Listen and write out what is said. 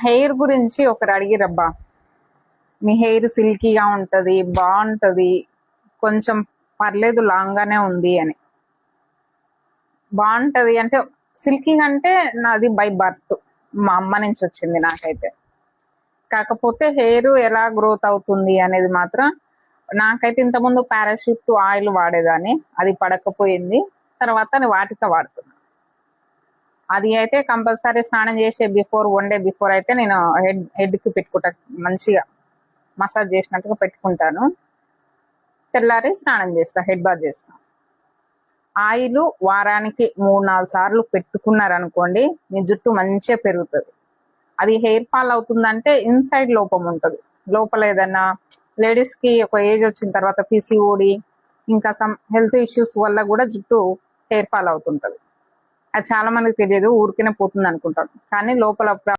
Hair గురించి ఒకరు అడిగిరబ్బా, మీ hair సిల్కీగా ఉంటది, బాగుంటది, కొంచెం పర్లేదు లాంగ్ గానే ఉంది అని. బాగుంటది అంటే సిల్కీగా అంటే నాది బై బర్త్, మా అమ్మ నుంచి వచ్చింది నాకైతే. కాకపోతే హెయిర్ ఎలా గ్రోత్ అవుతుంది అనేది మాత్రం నాకైతే ఇంతకుముందు పారాషూట్ ఆయిల్ వాడేదాన్ని, అది పడకపోయింది. తర్వాత నేను వాటితో వాడుతున్నా. అది అయితే కంపల్సరీ స్నానం చేసే బిఫోర్, 1 డే బిఫోర్ అయితే నేను హెడ్కి పెట్టుకుంటా, మంచిగా మసాజ్ చేసినట్టుగా పెట్టుకుంటాను. తెల్లారి స్నానం చేస్తా, హెడ్ బాత్ చేస్తా. ఆయిల్ వారానికి 3-4 సార్లు పెట్టుకున్నారనుకోండి, మీ జుట్టు మంచిగా పెరుగుతుంది. అది హెయిర్ ఫాల్ అవుతుందంటే ఇన్సైడ్ లోపం ఉంటుంది. లోపల ఏదన్నా లేడీస్ కి ఒక ఏజ్ వచ్చిన తర్వాత పిసిఓడి, ఇంకా సమ్ హెల్త్ ఇష్యూస్ వల్ల కూడా జుట్టు హెయిర్ ఫాల్ అవుతుంటది. అది చాలా మందికి తెలియదు, ఊరికనే పోతుంది అనుకుంటారు. కానీ లోపల